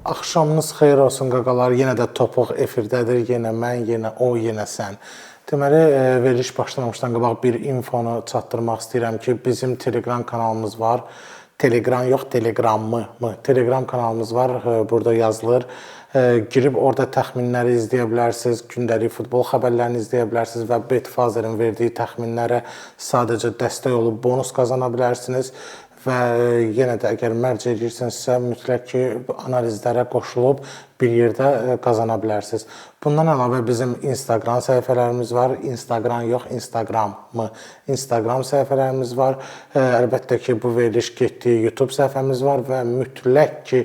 Axşamınız xeyir olsun qaqalar. Yenə də Topuq efirdədir. Yenə mən, yenə o, yenə sən. Deməli, veriliş başlamamışdan qabaq bir infonu çatdırmaq istəyirəm ki, bizim Telegram kanalımız var. Telegram yox, Telegramı. Telegram kanalımız var. Burada yazılır. Girib orada təxminləri izləyə bilərsiniz. Gündəlik futbol xəbərlərini izləyə bilərsiniz və Betfazerin verdiyi təxminlərə sadəcə dəstək olub bonus qazana bilərsiniz. Və yenə də əgər mərc edirsinizsə, mütləq ki, analizlərə qoşulub bir yerdə qazana bilərsiniz. Bundan əlavə bizim Instagram səhifələrimiz var. Instagram yox, Instagramı. Instagram səhifələrimiz var. Əlbəttə ki, bu veriliş getdiyi YouTube səhifəmiz var və mütləq ki,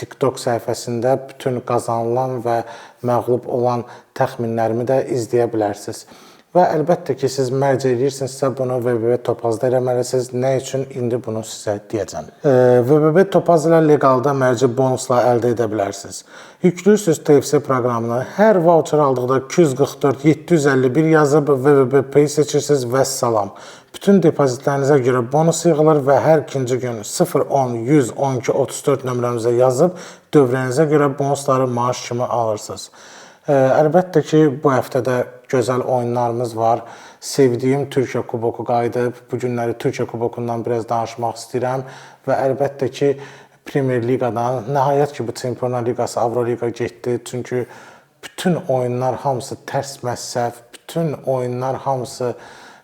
TikTok səhifəsində bütün qazanılan və məğlub olan təxminlərimi də izləyə bilərsiniz. Və əlbəttə ki, siz mərc edirsinizsə, bunu www.topaz.da eləməlisiniz. Nə üçün? İndi bunu sizə deyəcəm. www.topaz ilə legalda mərci bonusla əldə edə bilərsiniz. Yüklürsünüz TFC proqramını. Hər voucher aldıqda 244 751 yazıb www.pay seçirsiniz və salam. Bütün depozitlərinizə görə bonus yığılır və hər ikinci gün 0, 10, 100, 12, 34 nömrənizə yazıb dövrənizə görə bonusları maaş kimi alırsınız. Əlbəttə ki, bu həftədə gözəl oyunlarımız var. Sevdiyim Türkiyə kuboku qayıdıb. Bu günləri Türkiyə kubokundan biraz danışmaq istəyirəm. Və əlbəttə ki, Premier Liqadan, nəhayət ki, bu Çempionlar Liqası, Avroliqa getdi. Çünki bütün oyunlar hamısı tərs məsəf, bütün oyunlar hamısı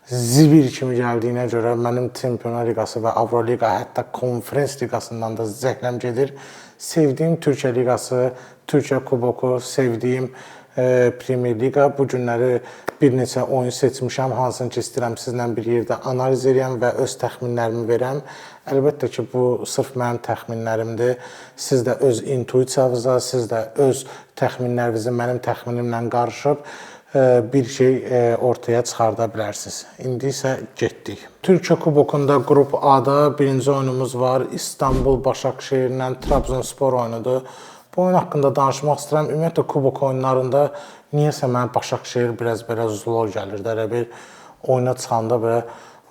zibir kimi gəldiyinə görə mənim Çempionlar Liqası və Avroliqa, hətta Konferens Liqasından da zəhləm gedir. Sevdiyim Türkiyə Liqası, Türkiyə kuboku, sevdiyim Premier Liqa. Bu günləri bir neçə oyun seçmişəm, hansını ki, istəyirəm sizlə bir yerdə analiz edəm və öz təxminlərimi verəm. Əlbəttə ki, bu sırf mənim təxminlərimdir. Siz də öz intuisiyanıza, siz də öz təxminlərinizi mənim təxminimlə qarışıb bir şey ortaya çıxarda bilərsiniz. İndi isə getdik. Türkiyə kubokunda qrup A-da birinci oyunumuz var. İstanbul Başakşehirlə Trabzonspor oyunudur. Bu oyun haqqında danışmaq istəyirəm. Ümumiyyətlə, kubok oyunlarında niyəsə mənə Başakşehir biraz belə zor gəlir. Elə bir oyuna çıxanda belə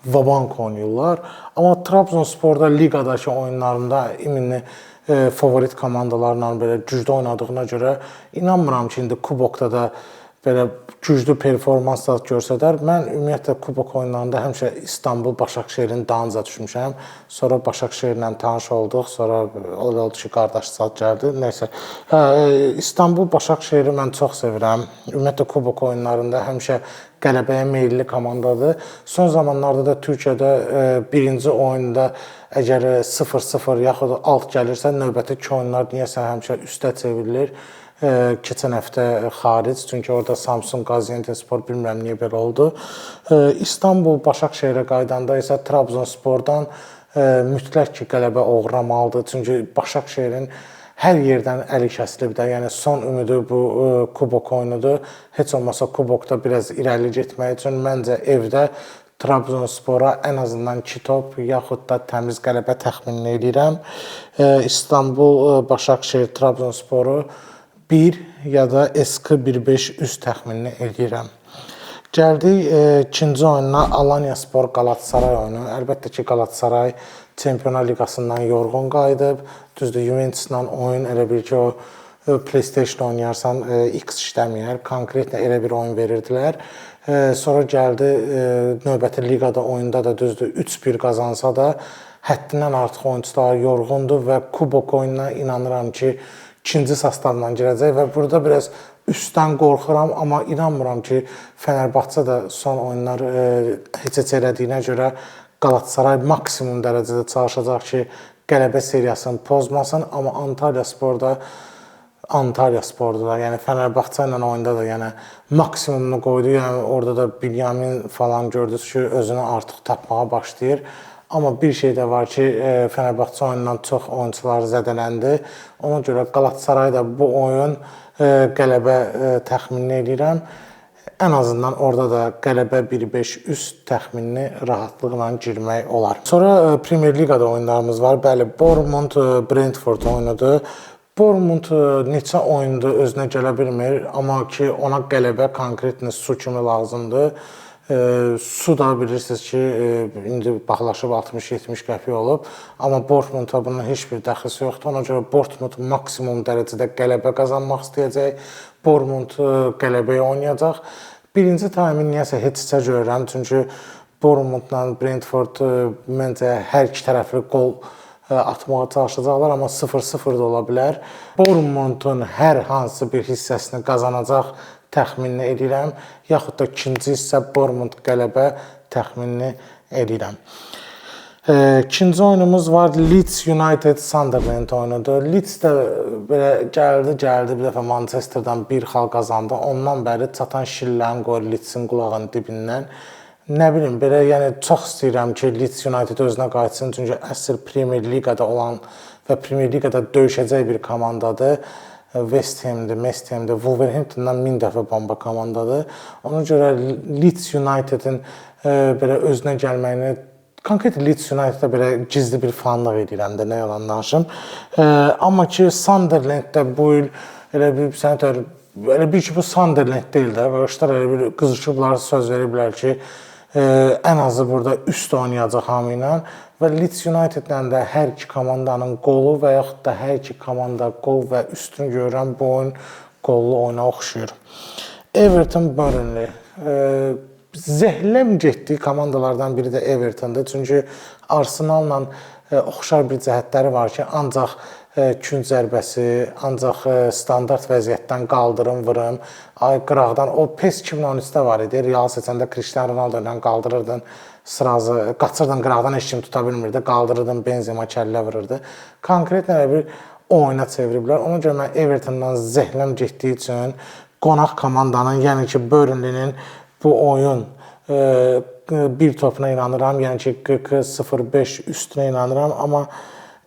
vabank oynayırlar. Amma Trabzonsporda liqadakı oyunlarında iminli favorit komandalarla belə güclü oynadığına görə inanmıram ki, indi kubokda da belə güclü performanslar görsədər. Mən ümumiyyətlə kubok oyunlarında həmişə İstanbul Başakşehirin dalınca düşmüşəm. Sonra Başakşehirlə tanış olduq. Sonra oldu ki, qardaşlar gəldi. Nəysə, İstanbul Başakşehiri mən çox sevirəm. Ümumiyyətlə kubok oyunlarında həmişə qələbəyə meyilli komandadır. Son zamanlarda da Türkiyədə birinci oyunda əgər 0-0 yaxud alt gəlirsə, növbəti iki oyunlar niyəsə həmişə üstə çevrilir. Keçən həftə xaric, çünki orada Samsun, Qaziantepspor bilmirəm niyə belə oldu. İstanbul Başakşehirə qaydanda isə Trabzonspordan mütləq ki, qələbə oğurlamalıdır. Çünki Başakşehirin hər yerdən əli kəsilib də, yəni son ümidi bu kubok oyunudur. Heç olmasa kubokda biraz irəli getmək üçün məncə evdə Trabzonspora ən azından 2 top yaxud da təmiz qələbə təxminini edirəm. İstanbul Başakşehir Trabzonsporu 1 ya da SK15 üst təxminini edirəm. Gəldik ikinci oyununa, Alanyaspor Galatasaray oyunu. Əlbəttə ki, Galatasaray Çempionlar Liqasından yorğun qayıdıb. Düzdür, Juventusla oyun elə bir ki, o PlayStation oynayarsan X işləməyər. Konkretlə elə bir oyun verirdilər. Sonra gəldi növbəti liqada oyunda da düzdür 3-1 qazansa da həddindən artıq oyunçular yorğundur və kubok oyununa inanıram ki, ikinci sastavla girəcək və burada biraz üstdən qorxuram, amma inanmıram ki, Fenerbahçe də son oyunlar heç elədiyinə görə Galatasaray maksimum dərəcədə çalışacaq ki, qələbə seriyasını pozmasın, amma Antalya Spor'da, yəni Fenerbahçe ilə oyunda da yəni maksimumunu qoydu, yəni orada da Binyamin falan gördünüz ki, özünü artıq tapmağa başlayır. Amma bir şey də var ki, Fenerbahçe oyundan çox oyuncular zədələndi. Ona görə Galatasaray da bu oyun qələbə təxminini edirəm. Ən azından orada da qələbə 1-5 üst təxminini rahatlıqla girmək olar. Sonra Premier Liqada oyunlarımız var. Bəli, Bournemouth-Brentford oyunudur. Bournemouth neçə oyundur özünə gələ bilmir. Amma ki, ona qələbə konkretlə su kimi lazımdır. Su da bilirsiniz ki, indi baxılaşıb 60-70 qəpik olub. Amma Bournemouth-a bunun heç bir dəxlisi yoxdur. Ona görə Bournemouth maksimum dərəcədə qələbə qazanmaq istəyəcək. Bournemouth qələbəyə oynayacaq. Birinci tayımı niyəsə heç-heçə görürəm. Çünki Bournemouthla Brentford məncə hər iki tərəfli qol atmağa çalışacaqlar, amma 0-0 da ola bilər. Bournemouthun hər hansı bir hissəsini qazanacaq təxminini edirəm, yaxud da ikinci hissə Bournemouth qələbə təxminini edirəm. İkinci oyunumuz var, Leeds United Sunderland oyunudur. Leeds də belə gəldi, bir dəfə Manchesterdan bir xal qazandı. Ondan bəri çatan şillərini qoyur Leedsin qulağının dibindən. Nə bilim, belə yəni çox istəyirəm ki, Leeds United özünə qayıtsın, çünki əsl Premier Liqada olan və Premier Liqada döyüşəcək bir komandadır. West Ham'dir, Wolverhamptondan 1000 dəfə bomba komandadır. Ona görə Leeds United'in belə özünə gəlməyini, konkret Leeds United'a belə gizli bir fanlıq edirəm də, nə yalan danışım. Amma ki, Sunderland'də bu il elə bir sənətər, elə bir ki, bu Sunderland deyil də, və işlər elə bir qızışıblar, söz veriblər ki, ən azı burada üst oynayacaq hamı ilə və Leeds United-lə də hər iki komandanın qolu və yaxud da hər iki komanda qol və üstünü görürəm, bu oyun qollu oyuna oxşuyur. Everton Burnley. Zəhləm getdiyi komandalardan biri də Everton'dır. Çünki Arsenal'la oxşar bir cəhətləri var ki, ancaq künc zərbəsi, ancaq standart vəziyyətdən qaldırım, vırım, qıraqdan. O PES 2013-də var idi. Real seçəndə Cristiano Ronaldo ilə qaldırırdın, sırazı, qaçırdın qıraqdan, heç kim tuta bilmirdi, qaldırırdın, Benzema kəllə vururdu. Konkret nə bir oyuna çeviriblər. Ona görə mən Everton'dan zəhləm getdiyi üçün qonaq komandanın, yəni ki, Burnley-nin bu oyun bir topuna inanıram, yəni ki, 40-05 üstünə inanıram, amma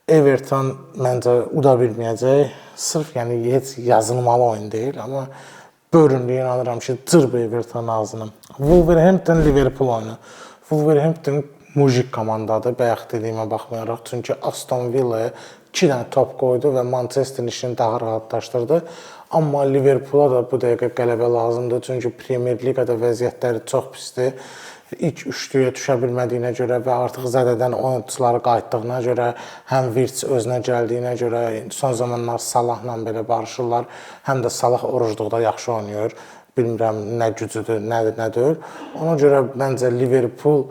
Everton məncə uda bilməyəcək. Sırf yəni heç yazılmalı oyun deyil, amma Burnley-yə inanıram ki, cırb Everton'un ağzını. Wolverhampton Liverpool oyunu. Wolverhampton mujik komandadır, bayaq dediyimə baxmayaraq. Çünki Aston Villa'ya 2 dənə top qoydu və Manchester'ın işini daha rahatlaşdırdı. Amma Liverpool'a da bu dəqiqə qələbə lazımdır. Çünki Premier Liqada vəziyyətləri çox pisdir. İlk üçlüyə düşə bilmədiyinə görə və artıq zədədən oyunçuları qayıtdığına görə, həm Wirtz özünə gəldiyinə görə, son zamanlar Salahla belə barışırlar. Həm də Salah orucluqda yaxşı oynayır. Bilmirəm nə gücüdür, nədir. Ona görə məncə Liverpool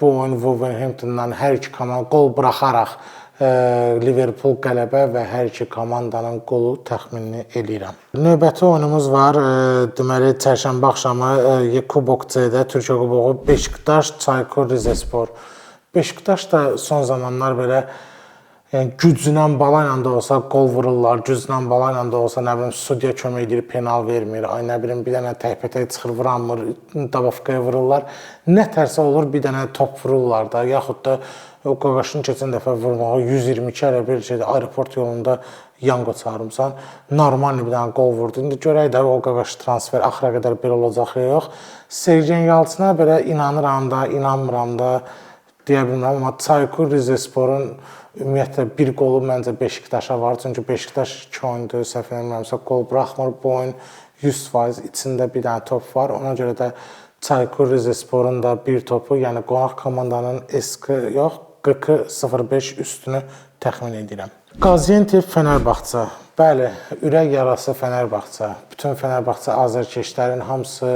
bu oyun Wolverhampton'dan hər iki komanda qol buraxaraq Liverpool qələbə və hər iki komandanın qolu təxminini eləyirəm. Növbəti oyunumuz var. Deməli, çərşənbə axşamı Kubok C-də Türkiyə Kuboku Beşiktaş Çaykur Rizespor. Beşiktaş da son zamanlar belə yəni güclə, bala ilə də olsa qol vururlar, güclə, bala ilə də olsa nə bilim studiya kömək edir, penal vermir, ay nə bilim bir dənə təkbətək çıxır, vuranmır, Dabovkaya vururlar. Nə tərsə olur, bir dənə top vururlar da, yaxud da o Qaqaşın keçən dəfə vurmağı 122 elə bir şeydə aeroport yolunda Yango çağırımsan, normal bir dənə qol vurdu. İndi görək də o Qaqaş transfer axıra qədər belə olacaq ya yox. Sergen Yalçına belə inanıram da, inanmıram da deyə bilmirəm, amma Çaykur Rizesporun ümumiyyətlə bir qolu məncə Beşiktaşa var. Çünki Beşiktaş 2 oyundur, səhv eləmirəmsə qol buraxmır. Bu oyun 100% içində bir dənə top var. Ona görə də Çaykur Rizesporun da bir topu, yəni qonaq komandanın yox, 40-05 üstünü təxmin edirəm. Qaziantep Fenerbahçe. Bəli, ürək yarası Fenerbahçe. Bütün Fenerbahçe azərkeşlərin hamısı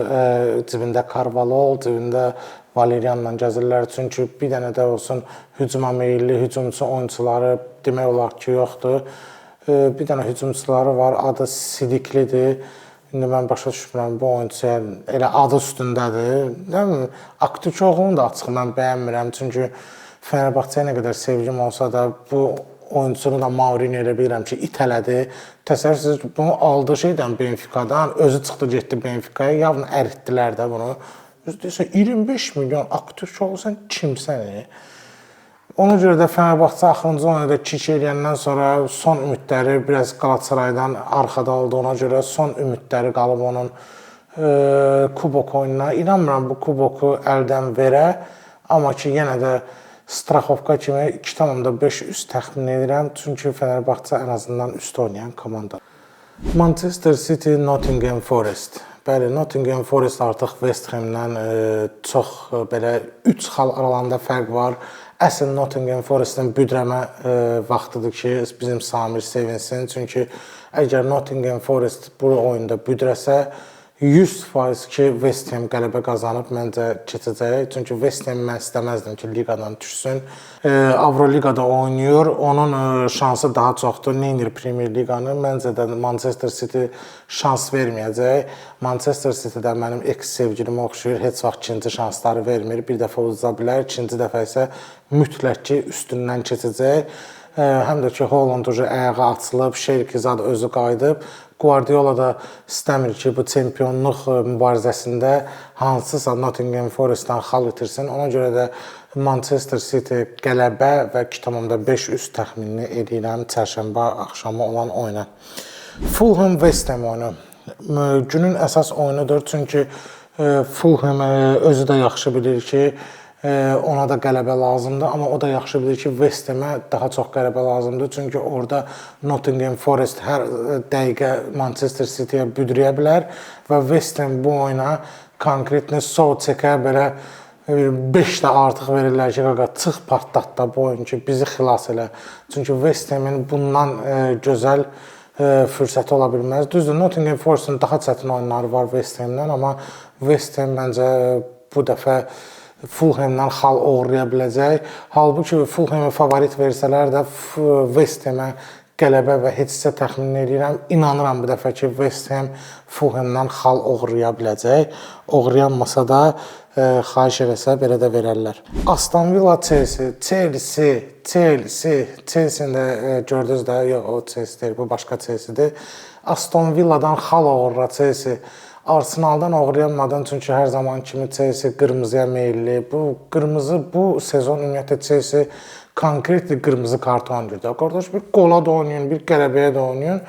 cibində Karvalol, cibində Valerianla gəzirlər. Çünki bir dənə də olsun hücuma meyilli, hücumçu oyunçuları demək olar ki, yoxdur. Bir dənə hücumçuları var, adı Sidiklidir. İndi mən başa düşmürəm, bu oyunçu elə adı üstündədir. Aktürkoğlu'nu da açıq mən bəyənmirəm. Çünki Fenerbahçe'yə nə qədər sevgim olsa da bu oyuncunu da Mourinho elə bilirəm ki, itələdi. Təsəvvürsüz bunu aldığı şeydən Benfica'dan özü çıxdı getdi Benfica'ya. Yavını əritdilər də bunu. Deyirsən 25 milyon Aktürkoğlu sən kimsən? Ona görə də Fenerbahçe axırıncı oyunda kick eləyəndən sonra son ümidləri biraz Qalatasaraydan arxada olduğuna görə son ümidləri qalıb onun kubok oyununa. İnanmıram bu kuboku əldən verə, amma ki yenə də straxovka kimi 2,5 üst təxmin edirəm. Çünki Fenerbahçe ən azından üst oynayan komanda. Manchester City Nottingham Forest. Bəli, Nottingham Forest artıq West Ham'dan çox belə 3 xal aralarında fərq var. Əsl Nottingham Forest'in büdrəmə vaxtıdır ki, bizim Samir sevinsin. Çünki əgər Nottingham Forest bu oyunda büdrəsə, 100% ki, West Ham qələbə qazanıb məncə keçəcək. Çünki West Ham mən istəməzdim ki, liqadan düşsün. Avroliqada oynayır, onun şansı daha çoxdur. Neynir Premier Liqanı? Məncə də Manchester City şans verməyəcək. Manchester City də mənim eks-sevgilimə oxşuyur. Heç vaxt ikinci şansları vermir. Bir dəfə uza bilər, ikinci dəfə isə mütləq ki, üstündən keçəcək. Həm də ki, Holland ayağa açılıb, Şerkizad özü qayıdıb. Guardiola da istəmir ki, bu çempionluq mübarizəsində hansısa Nottingham Forest'dan xal itirsin. Ona görə də Manchester City qələbə və 2,5 üst təxminini edirəm çərşənbə axşamı olan oyuna. Fulham West Ham oyunu günün əsas oyunudur. Çünki Fulham özü də yaxşı bilir ki, ona da qələbə lazımdır, amma o da yaxşı bilir ki, West Ham'ə daha çox qələbə lazımdır. Çünki orada Nottingham Forest hər dəqiqə Manchester City'yə büdrəyə bilər və West Ham bu oyuna konkretni sol çəkə belə 5 də artıq verirlər ki, qaqa çıx partlat da bu oyun ki, bizi xilas elə. Çünki West Ham'in bundan gözəl fürsəti ola bilməz. Düzdür, Nottingham Forest'in daha çətin oyunları var West Ham'dən, amma West Ham məncə bu dəfə Fulham'dan xal uğraya biləcək. Halbuki Fulham'a favorit versələr də West Ham'a qələbə və heçsə təxmin edirəm. İnanıram bu dəfə ki, West Ham Fulham'dan xal uğraya biləcək. Uğrayanmasa da xahiş eləsə belə də verərlər. Aston Villa Chelsea. Chelsea'ni də gördünüz də, yox o Chelsea deyil, bu başqa Chelsea'dir. Aston Villa'dan xal uğraya Chelsea. Arsenaldan uğrayanmadan, çünki hər zaman kimi Chelsea qırmızıya meyilli. Bu qırmızı bu sezon ümumiyyətlə Chelsea konkret qırmızı kart oynayır da. Qardaş bir qola da oynayın, bir qələbəyə də oynayın.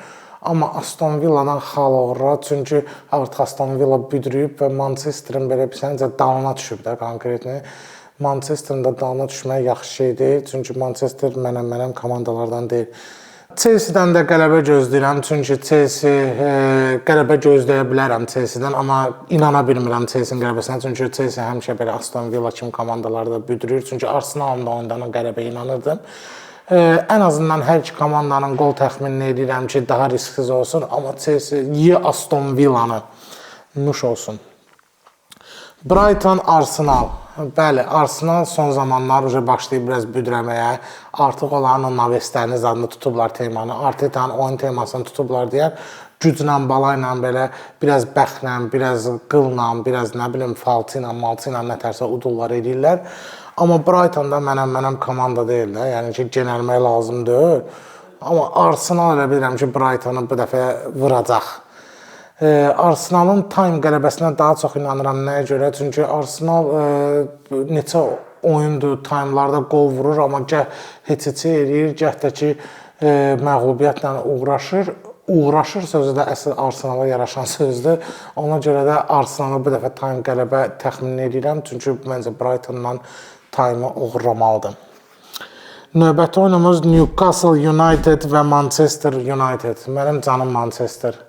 Amma Aston Villa'dan xal uğra, çünki artıq Aston Villa büdrüyüb və Manchester'ın belə bir səncə dalına düşüb də konkretni. Manchester'ın da dalına düşmək yaxşı şey deyil, çünki Manchester mənəm komandalardan deyil. Chelsea'dən də qələbə gözləyirəm, çünki Chelsea qələbə gözləyə bilərəm Chelsea'dən, amma inana bilmirəm Chelsea'nin qələbəsinə, çünki Chelsea həmişə belə Aston Villa kimi komandaları da büdürür, çünki Arsenal'ın da oyundan qələbə inanırdım. Ən azından hər iki komandanın qol təxminini edirəm ki, daha risksiz olsun, amma Chelsea Aston Villa'nı nuş olsun. Brighton Arsenal. Bəli, Arsenal son zamanlar başlayıb biraz büdrəməyə. Artıq onların o navestlərini zadını tutublar temanı. Arteta'nın oyun temasını tutublar deyər. Güclə, balayla belə, biraz bəxtlə, biraz qılla, biraz nə bilim, faltı ilə, maltı ilə nətərsə udurlar edirlər. Amma Brighton da mənəm komanda deyil də. Yəni ki, genəlmək lazım deyil. Amma Arsenal elə bilirəm ki, Brighton'ı bu dəfə vuracaq. Arsenal'ın time qələbəsinə daha çox inanıram. Nəyə görə? Çünki Arsenal neçə oyundur, timelarda qol vurur, amma gəh heç-heçi eləyir, gəh də ki, məğlubiyyətlə uğraşır. Uğraşır sözü də əsl Arsenal'a yaraşan sözdür. Ona görə də Arsenal'ı bu dəfə time qələbə təxmin edirəm. Çünki məncə Brighton'dan time'ı uğurlamalıdır. Növbəti oyunumuz Newcastle United və Manchester United. Mənim canım Manchester.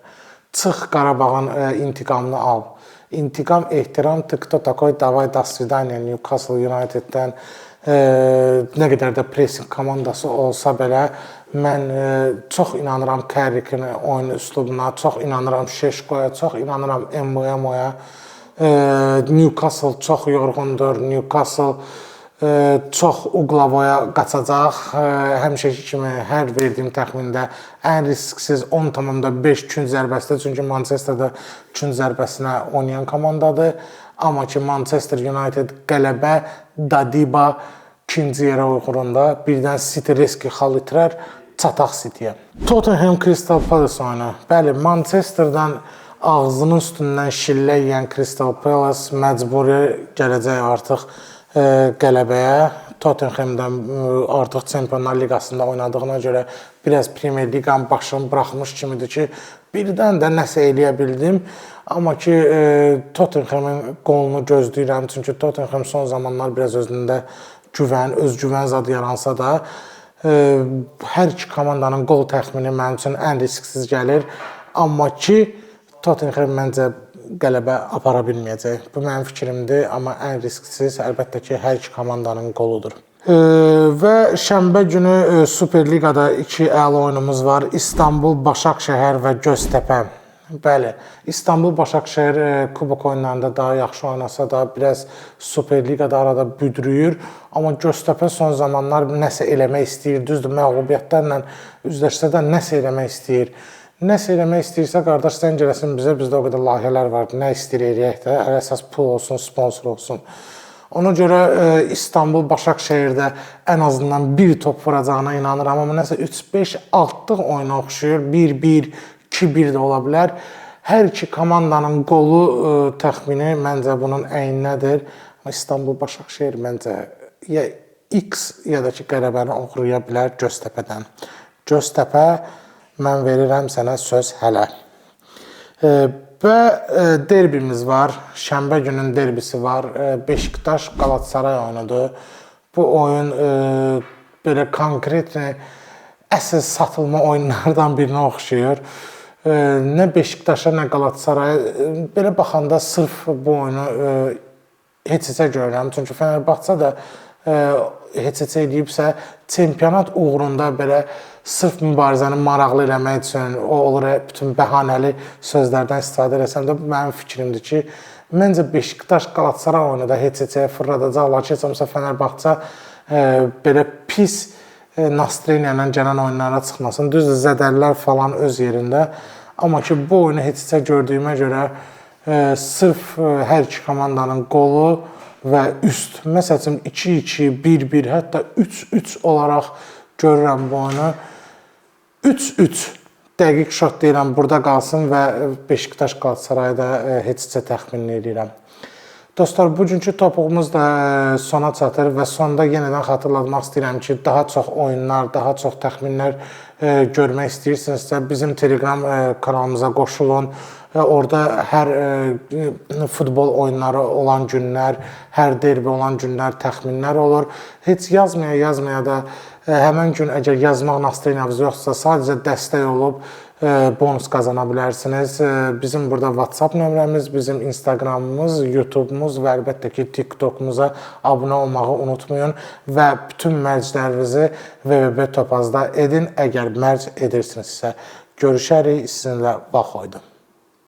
Çıx Qarabağın intiqamını al. İntiqam, ehtiram, tıkto takoy, davay, das svidaniya. Newcastle United'dən nə qədər də pressing komandası olsa belə, mən çox inanıram Carrick'in oyun üslubuna, çox inanıram Şeşko'ya, çox inanıram Mbuemo'ya. Newcastle çox yorğundur. Newcastle çox Uqlavoya qaçacaq. Həmişəki kimi hər verdiyim təxmində ən risksiz 10,5 künc zərbəsidir. Çünki Manchester da künc zərbəsinə oynayan komandadır. Amma ki Manchester United qələbə, Dadiba ikinci yerə uyğurunda birdən City riski xal itirər, çataq City'yə. Tottenham Crystal Palace oyunu. Bəli, Manchester'dan ağzının üstündən şillə yeyən Crystal Palace məcburi gələcək artıq qələbəyə. Tottenham'dan artıq Çempionlar Liqasında oynadığına görə biraz Premier Liqanın başını buraxmış kimidir ki, birdən də nəsə eləyə bildim. Amma ki, Tottenham'ın qolunu gözləyirəm. Çünki Tottenham son zamanlar biraz özündə özgüvən zadı yaransa da, hər iki komandanın qol təxmini mənim üçün ən risksiz gəlir. Amma ki, Tottenham məncə qələbə apara bilməyəcək. Bu mənim fikrimdir, amma ən risksiz əlbəttə ki, hər iki komandanın qoludur. Və şənbə günü Superliqada 2 əla oyunumuz var. İstanbul, Başakşəhər və Göztepe. Bəli, İstanbul, Başakşəhər kubok oyunlarında daha yaxşı oynasa da biraz Superliqada arada büdrüyür. Amma Göztepe son zamanlar nəsə eləmək istəyir. Düzdür, məğlubiyyətlərlə üzləşsə də nəsə eləmək istəyir. Nəsə eləmək istəyirsə, qardaş, zəng eləsin bizə. Bizdə o qədər layihələr var. Nə istəyir eləyək də, əsas pul olsun, sponsor olsun. Ona görə İstanbul, Başakşəhərdə ən azından bir top vuracağına inanıram. Amma nəsə 3-5-6 oyuna oxşuyur. 1-1, 2-1 də ola bilər. Hər iki komandanın qolu təxmini məncə bunun əyninədir. İstanbul, Başakşəhər məncə ya X ya da ki, qələbəni oxuya bilər Göztepe'dən. Göztepe, mən verirəm sənə söz hələ. Və derbimiz var. Şənbə günün derbisi var. Beşiktaş Galatasaray oyunudur. Bu oyun belə konkret əsl satılma oyunlardan birinə oxşuyur. Nə Beşiktaşa, nə Galatasaraya belə baxanda sırf bu oyunu heç-heçə görürəm. Çünki Fenerbahçe də heç-heçə edibsə, çempionat uğrunda belə sırf mübarizəni maraqlı eləmək üçün o olur bütün bəhanəli sözlərdən istifadə eləsəm də mənim fikrimdir ki, məncə Beşiktaş Galatasaray oyunu da heç-heçəyə fırladacaqlar ki, heç olmasa Fenerbahçe belə pis nastreniya ilə gələn oyunlara çıxmasın. Düzdür, zədəlilər falan öz yerində. Amma ki, bu oyunu heç-heçə gördüyümə görə sırf hər iki komandanın qolu və üst, məsələn 2-2, 1-1, hətta 3-3 olaraq görürəm bu oyunu. 3-3 dəqiq şot deyirəm, burada qalsın və Beşiktaş Galatasarayı da heç-heçə təxmin edirəm. Dostlar, bugünkü topuğumuz da sona çatır və sonda yenidən xatırlatmaq istəyirəm ki, daha çox oyunlar, daha çox təxminlər görmək istəyirsinizsə, bizim Telegram kanalımıza qoşulun. Orada hər futbol oyunları olan günlər, hər derbi olan günlər, təxminlər olur. Heç yazmaya da həmən gün əgər yazmaq nastreniyanız yoxsa, sadəcə dəstək olub bonus qazana bilərsiniz. Bizim burada WhatsApp nömrəmiz, bizim Instagramımız, YouTube'umuz və əlbəttə ki, TikTok'umuza abunə olmağı unutmayın və bütün mərclərinizi www.topazda edin. Əgər mərc edirsinizsə, görüşərik, sizinlə vaxt qoydum.